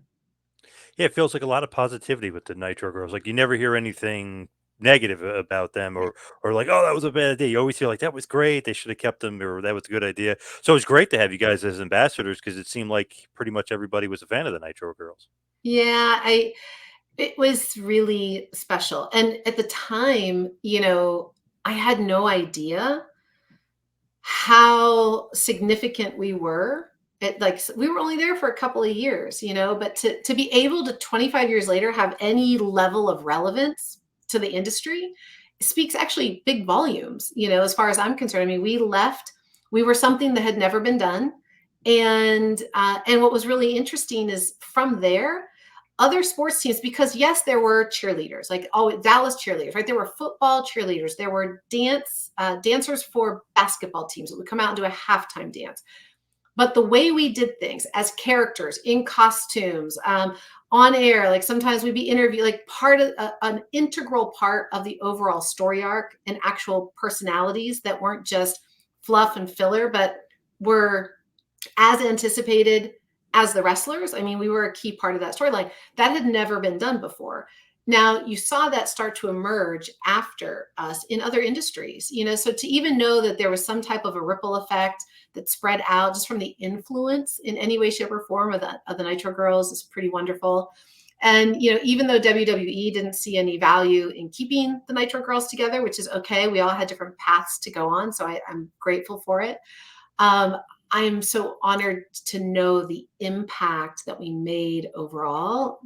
Yeah, it feels like a lot of positivity with the Nitro Girls. Like you never hear anything negative about them, or like, oh, that was a bad idea. You always feel like that was great. They should have kept them, or that was a good idea. So it's great to have you guys as ambassadors because it seemed like pretty much everybody was a fan of the Nitro Girls. Yeah, it was really special. And at the time, I had no idea how significant we were. Like, we were only there for a couple of years, but to be able to 25 years later have any level of relevance to the industry speaks actually big volumes, as far as I'm concerned. I mean, we were something that had never been done. And what was really interesting is from there, other sports teams, because yes, there were cheerleaders, like, oh, Dallas cheerleaders, right? There were football cheerleaders. There were dancers for basketball teams that would come out and do a halftime dance. But the way we did things as characters in costumes, on air, like sometimes we'd be interviewed, like part of an integral part of the overall story arc, and actual personalities that weren't just fluff and filler, but were as anticipated as the wrestlers. I mean, we were a key part of that storyline that had never been done before. Now you saw that start to emerge after us in other industries, so to even know that there was some type of a ripple effect that spread out just from the influence in any way, shape, or form of the Nitro Girls is pretty wonderful. And, even though WWE didn't see any value in keeping the Nitro Girls together, which is okay, we all had different paths to go on. So I'm grateful for it. I am so honored to know the impact that we made overall,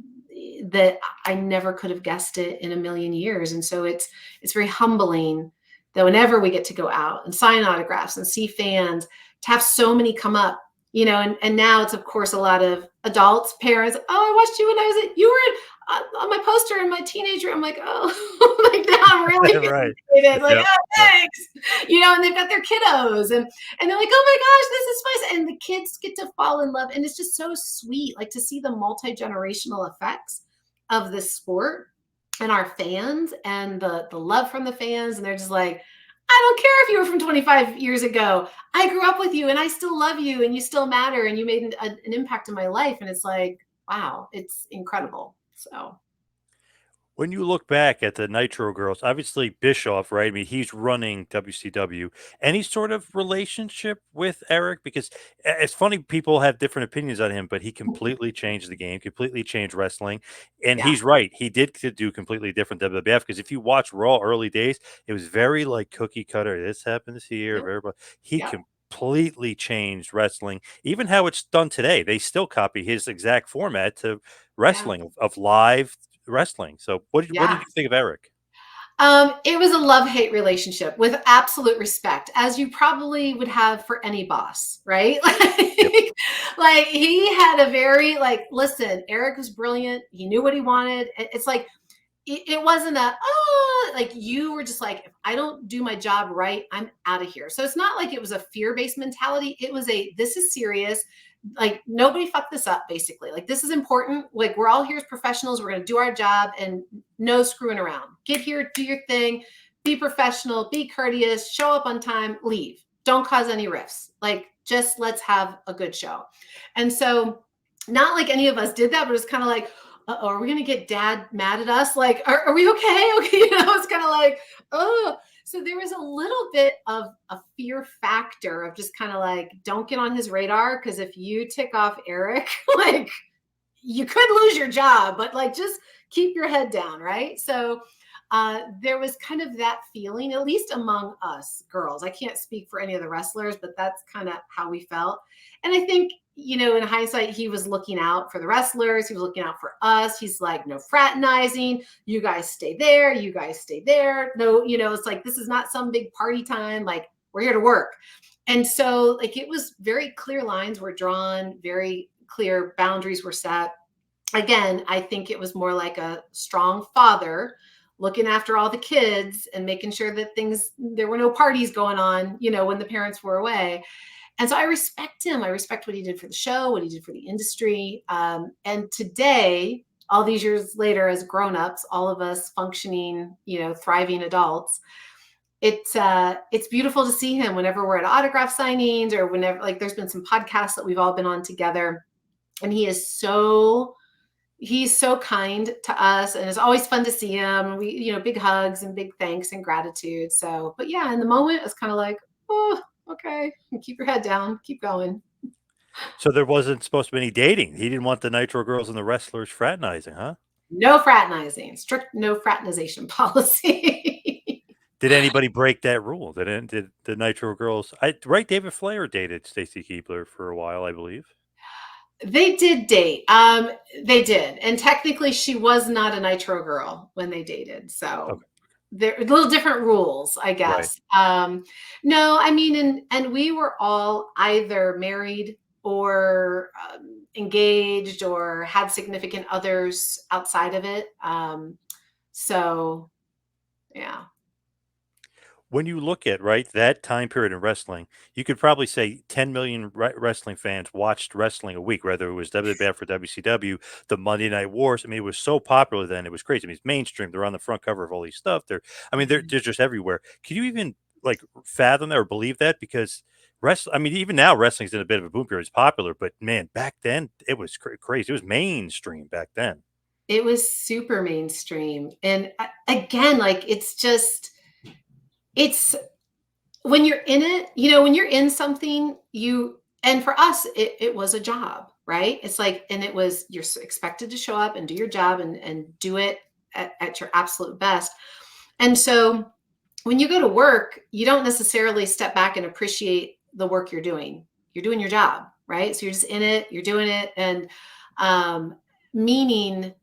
that I never could have guessed it in a million years. And so it's very humbling that whenever we get to go out and sign autographs and see fans, to have so many come up, and now it's, of course, a lot of adults, parents. Oh, I watched you when you were on my poster in my teenager. I'm like, oh, like, now I'm really Right. excited. Like, Yep. oh, Yep. thanks. And they've got their kiddos, and they're like, oh my gosh, this is spicy. And the kids get to fall in love. And it's just so sweet, like, to see the multi-generational effects of this sport and our fans and the love from the fans. And they're just like, I don't care if you were from 25 years ago. I grew up with you and I still love you and you still matter and you made an impact in my life. And it's like, wow, it's incredible. So, When you look back at the Nitro Girls, obviously Bischoff, right? I mean, he's running WCW. Any sort of relationship with Eric? Because it's funny, people have different opinions on him, but he completely changed the game, completely changed wrestling. And yeah, he's right. He did do completely different WWF because if you watch Raw early days, it was very like cookie cutter. This happens here. yep, Everybody. He yep, completely changed wrestling. Even how it's done today, they still copy his exact format to yeah, wrestling of live wrestling. So what did yeah. you think of Eric? It was a love-hate relationship with absolute respect, as you probably would have for any boss, right? Yep. Like, he had a very, like, listen, Eric was brilliant. He knew what he wanted. It's like, it wasn't like, you were just like, if I don't do my job right, I'm out of here. So it's not like it was a fear-based mentality. It was this is serious. Like, nobody fuck this up, basically. Like, this is important. Like, we're all here as professionals. We're going to do our job, and no screwing around. Get here, do your thing, be professional, be courteous, show up on time, leave. Don't cause any rifts. Like, just let's have a good show. And so, not like any of us did that, but it's kind of like, uh-oh, are we going to get dad mad at us? Like, are we okay? Okay. It's kind of like, oh. So there was a little bit of a fear factor of just kind of like, don't get on his radar. Cause if you tick off Eric, like, you could lose your job, but like, just keep your head down. Right. So there was kind of that feeling, at least among us girls. I can't speak for any of the wrestlers, but that's kind of how we felt. And I think, in hindsight, he was looking out for the wrestlers. He was looking out for us. He's like, no fraternizing. You guys stay there. You guys stay there. No, it's like, this is not some big party time. Like, we're here to work. And so, like, it was very clear lines were drawn, very clear boundaries were set. Again, I think it was more like a strong father looking after all the kids and making sure that there were no parties going on, when the parents were away. And so I respect him. I respect what he did for the show, what he did for the industry. And today, all these years later, as grown-ups, all of us functioning, thriving adults, it's beautiful to see him whenever we're at autograph signings or whenever, like, there's been some podcasts that we've all been on together. And he's so kind to us, and it's always fun to see him. We, big hugs and big thanks and gratitude. So, but yeah, in the moment, it's kind of like, oh, okay, keep your head down, keep going. So there wasn't supposed to be any dating. He didn't want the Nitro girls and the wrestlers fraternizing, huh? No fraternizing, strict no fraternization policy. Did anybody break that rule? Did the Nitro girls? Right? David Flair dated Stacy Keibler for a while, I believe. They did date. They did, and technically, she was not a Nitro girl when they dated. So Okay, there are little different rules, I right. guess. No, I mean, and we were all either married or engaged or had significant others outside of it. So yeah. When you look at that time period in wrestling, you could probably say 10 million wrestling fans watched wrestling a week, whether it was WWF for WCW, the Monday Night Wars. I mean, it was so popular then; it was crazy. I mean, it's mainstream. They're on the front cover of all these stuff. They're just everywhere. Can you even like fathom that or believe that? Because I mean, even now wrestling's in a bit of a boom period. It's popular, but man, back then it was crazy. It was mainstream back then. It was super mainstream. And again, like, it's when you're in it, when you're in something, and for us, it was a job, right? It's like, and you're expected to show up and do your job and do it at your absolute best. And so when you go to work, you don't necessarily step back and appreciate the work you're doing. You're doing your job, right? So you're just in it, you're doing it. And meaning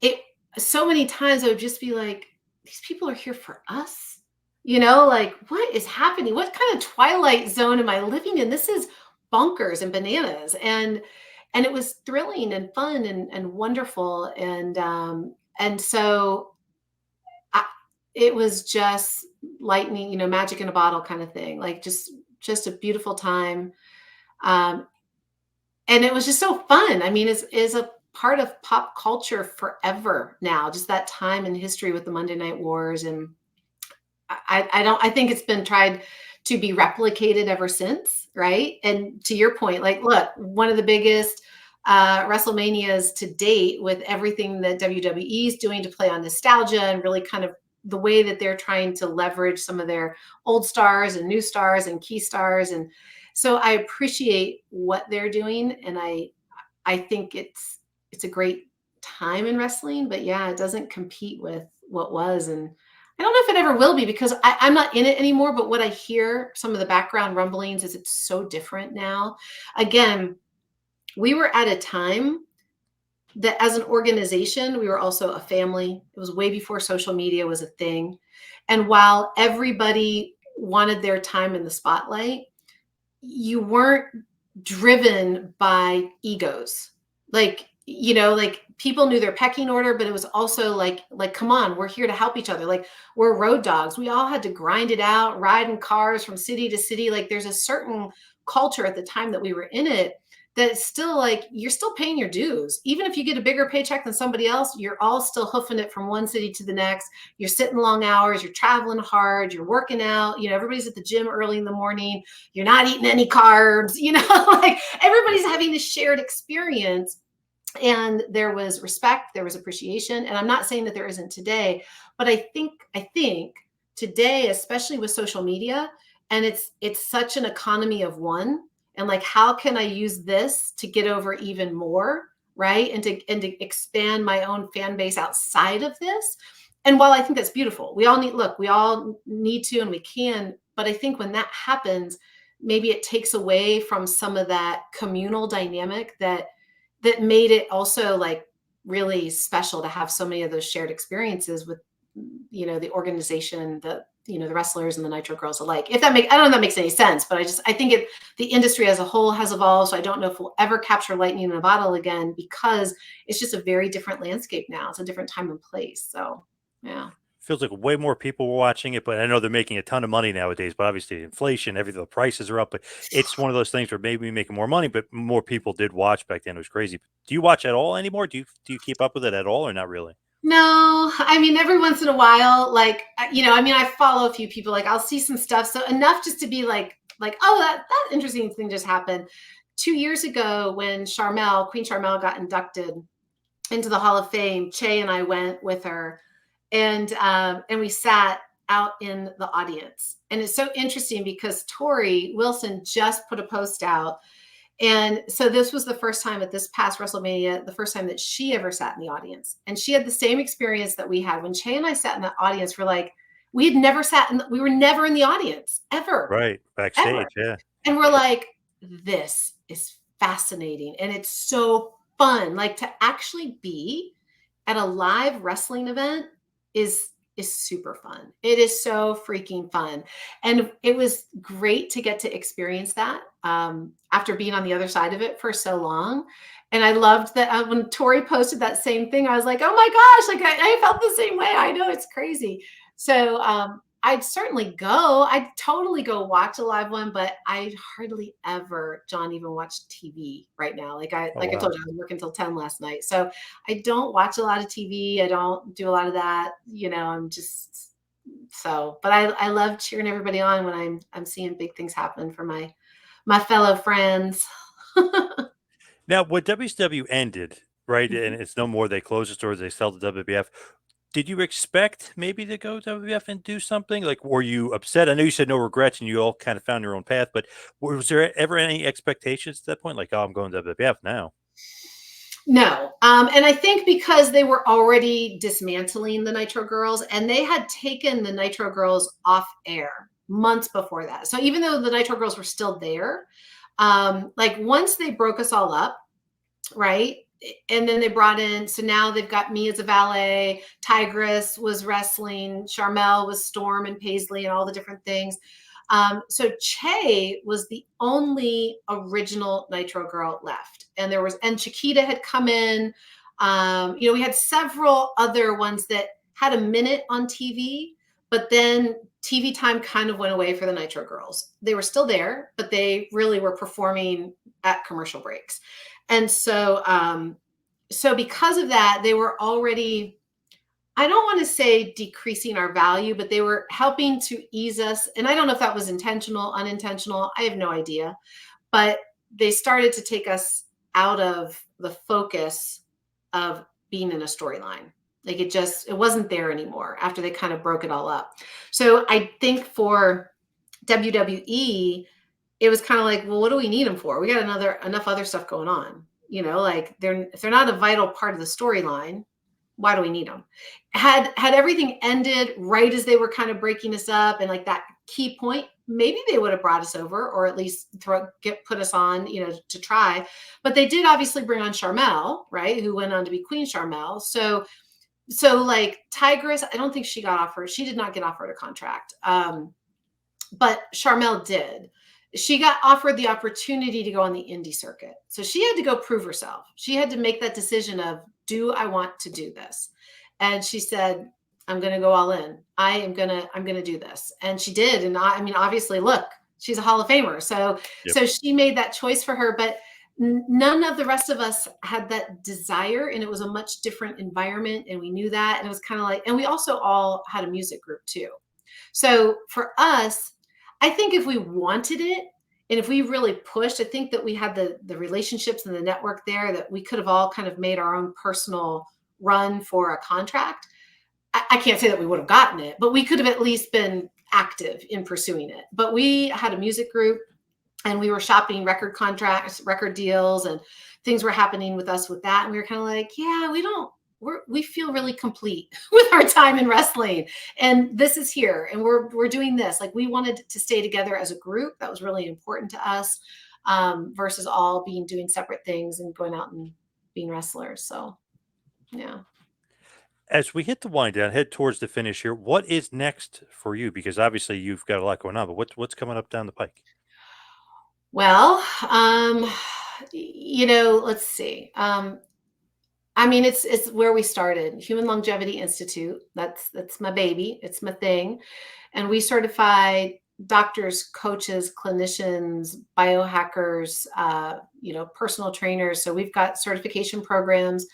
it, so many times I would just be like, these people are here for us. Like, what is happening? What kind of twilight zone am I living in? This is bonkers and bananas. And it was thrilling and fun and wonderful. And so it was just lightning, magic in a bottle kind of thing. Like, just a beautiful time. Um, and it was just so fun. I mean, is a part of pop culture forever now, just that time in history with the Monday Night Wars. And I think it's been tried to be replicated ever since, right? And to your point, like, look, one of the biggest WrestleManias to date, with everything that WWE is doing to play on nostalgia and really kind of the way that they're trying to leverage some of their old stars and new stars and key stars. And so I appreciate what they're doing, and I think it's a great time in wrestling. But yeah, it doesn't compete with what was. And I don't know if it ever will be, because I'm not in it anymore. But what I hear, some of the background rumblings, is it's so different now. Again, we were at a time that as an organization, we were also a family. It was way before social media was a thing. And while everybody wanted their time in the spotlight, you weren't driven by egos. Like, like, people knew their pecking order, but it was also like, come on, we're here to help each other. Like, we're road dogs. We all had to grind it out, ride in cars from city to city. Like, there's a certain culture at the time that we were in it that's still like, you're still paying your dues. Even if you get a bigger paycheck than somebody else, you're all still hoofing it from one city to the next. You're sitting long hours, you're traveling hard, you're working out, everybody's at the gym early in the morning, you're not eating any carbs, like, everybody's having this shared experience. And there was respect, there was appreciation. And I'm not saying that there isn't today, but I think today, especially with social media, and it's such an economy of one. And like, how can I use this to get over even more, right? And to expand my own fan base outside of this. And while I think that's beautiful, we all need to, and we can, but I think when that happens, maybe it takes away from some of that communal dynamic that made it also like really special to have so many of those shared experiences with, the organization, the wrestlers and the Nitro girls alike. If that I don't know if that makes any sense, but I think the industry as a whole has evolved. So I don't know if we'll ever capture lightning in a bottle again, because it's just a very different landscape now. It's a different time and place. So yeah. Feels like way more people were watching it, but I know they're making a ton of money nowadays. But obviously, inflation, everything, the prices are up. But it's one of those things where maybe making more money, but more people did watch back then. It was crazy. Do you watch at all anymore? Do you keep up with it at all, or not really? No, I mean, every once in a while, like, I follow a few people, like I'll see some stuff. So enough just to be like, oh, that interesting thing just happened 2 years ago when Queen Charmel got inducted into the Hall of Fame. Che and I went with her, and we sat out in the audience. And it's so interesting because Tori Wilson just put a post out. And so this was the first time at this past WrestleMania, the first time that she ever sat in the audience. And she had the same experience that we had when Che and I sat in the audience. We're like, we had never we were never in the audience, ever, Right, ever. backstage, yeah. And we're like, this is fascinating. And it's so fun. Like, to actually be at a live wrestling event is super fun. It is so freaking fun. And it was great to get to experience that after being on the other side of it for so long. And I loved that when Tori posted that same thing, I was like, oh my gosh, like I felt the same way. I know, it's crazy. So I'd certainly go. I'd totally go watch a live one, but I hardly ever, John, even watch TV right now. Like I Oh, like I wow. told you, I was working until 10 last night. So I don't watch a lot of TV. I don't do a lot of that. I'm just but I love cheering everybody on when I'm seeing big things happen for my fellow friends. Now, when WCW ended, right, and Mhm. it's no more, they close the stores, they sell to WWF. Did you expect maybe to go to WWF and do something? Like, were you upset? I know you said no regrets and you all kind of found your own path, but was there ever any expectations at that point? Like, oh, I'm going to WWF now. No. And I think because they were already dismantling the Nitro Girls, and they had taken the Nitro Girls off air months before that. So even though the Nitro Girls were still there, like once they broke us all up, right? And then they brought in, so now they've got me as a valet, Tigress was wrestling, Charmel was Storm and Paisley and all the different things. So Che was the only original Nitro girl left. And Chiquita had come in. We had several other ones that had a minute on TV, but then TV time kind of went away for the Nitro girls. They were still there, but they really were performing at commercial breaks. And so because of that, they were already, I don't want to say decreasing our value, but they were helping to ease us. And I don't know if that was intentional, unintentional. I have no idea. But they started to take us out of the focus of being in a storyline. Like it wasn't there anymore after they kind of broke it all up. So I think for WWE, it was kind of like, well, what do we need them for? We got enough other stuff going on. Like if they're not a vital part of the storyline, why do we need them? Had everything ended right as they were kind of breaking us up and like that key point, maybe they would have brought us over or at least put us on, to try. But they did obviously bring on Charmel, right? Who went on to be Queen Charmel. So like Tigress, I don't think she got offered. She did not get offered a contract. But Charmel did. She got offered the opportunity to go on the indie circuit. So she had to go prove herself. She had to make that decision of, do I want to do this? And she said, I'm going to go all in. I'm going to do this. And she did. And I mean, obviously, look, she's a Hall of Famer. So, Yep. so she made that choice for her, but none of the rest of us had that desire. And it was a much different environment. And we knew that. And it was kind of like, and we also all had a music group too. So for us, I think if we wanted it and if we really pushed, I think that we had the relationships and the network there that we could have all kind of made our own personal run for a contract. I can't say that we would have gotten it, but we could have at least been active in pursuing it. But we had a music group and we were shopping record contracts, record deals, and things were happening with us with that. And we were kind of like, yeah, we don't we feel really complete with our time in wrestling, and this is here, and we're doing this. Like, we wanted to stay together as a group. That was really important to us, versus all being doing separate things and going out and being wrestlers. So yeah. As we hit the wind down, head towards the finish here, what is next for you? Because obviously you've got a lot going on, but what's coming up down the pike? Well, let's see. I mean, it's where we started. Human Longevity Institute. That's my baby. It's my thing. And we certify doctors, coaches, clinicians, biohackers, personal trainers. So we've got certification programs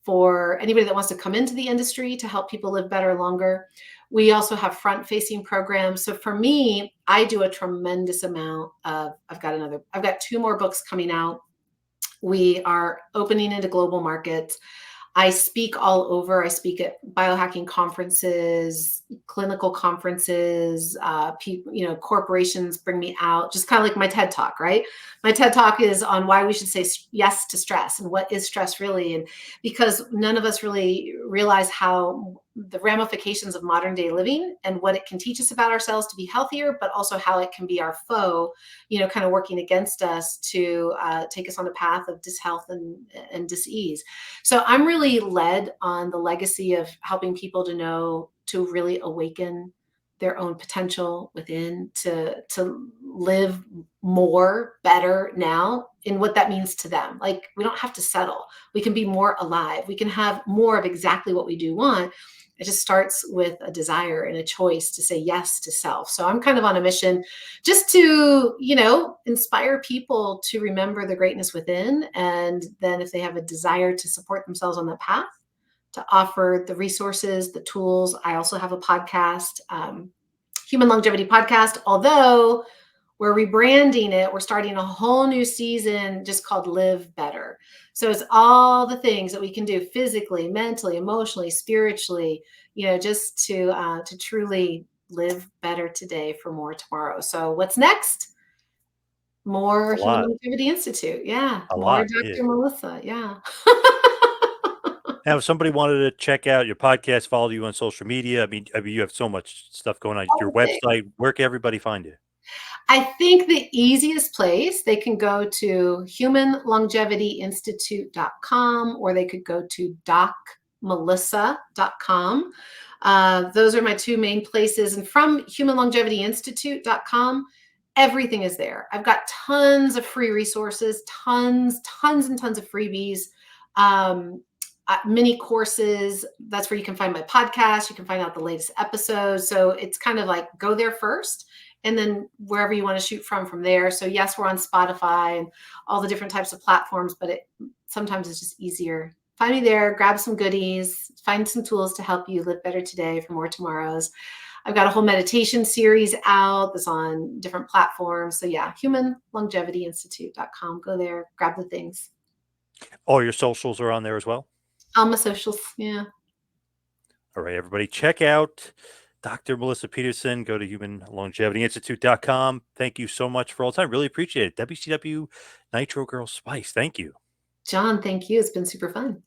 for anybody that wants to come into the industry to help people live better longer. We also have front-facing programs. So for me, I do a tremendous amount of, I've got two more books coming out. We are opening into global markets. I speak all over. I speak at biohacking conferences, clinical conferences. Corporations bring me out, just kind of like my TED Talk, right? My TED Talk is on why we should say yes to stress and what is stress really. And because none of us really realize how the ramifications of modern day living and what it can teach us about ourselves to be healthier, but also how it can be our foe, kind of working against us to take us on a path of dishealth and dis-ease. So I'm really led on the legacy of helping people to know to really awaken their own potential within, to live more, better now, in what that means to them. Like, we don't have to settle. We can be more alive. We can have more of exactly what we do want. It just starts with a desire and a choice to say yes to self. So I'm kind of on a mission just to, inspire people to remember the greatness within. And then if they have a desire to support themselves on that path, to offer the resources, the tools. I also have a podcast, Human Longevity Podcast, although we're rebranding it. We're starting a whole new season just called Live Better. So it's all the things that we can do physically, mentally, emotionally, spiritually, just to truly live better today for more tomorrow. So what's next? More A Human lot, Longevity Institute. Yeah. a More lot. Yeah. Dr. Melissa. Yeah. Now, if somebody wanted to check out your podcast, follow you on social media, I mean, you have so much stuff going on. Your website, where can everybody find you? I think the easiest place, they can go to humanlongevityinstitute.com, or they could go to docmelissa.com. Those are my two main places. And from humanlongevityinstitute.com, everything is there. I've got tons of free resources, tons and tons of freebies, mini courses. That's where you can find my podcast. You can find out the latest episodes. So it's kind of like, go there first, and then wherever you want to shoot from there. So yes, we're on Spotify and all the different types of platforms, but sometimes it's just easier. Find me there, grab some goodies, find some tools to help you live better today for more tomorrows. I've got a whole meditation series out that's on different platforms. So yeah, humanlongevityinstitute.com. Go there, grab the things. All your socials are on there as well? All my socials, yeah. All right, everybody, check out Dr. Melissa Peterson. Go to humanlongevityinstitute.com. Thank you so much for all the time. Really appreciate it. WCW Nitro Girl Spice. Thank you. John, thank you. It's been super fun.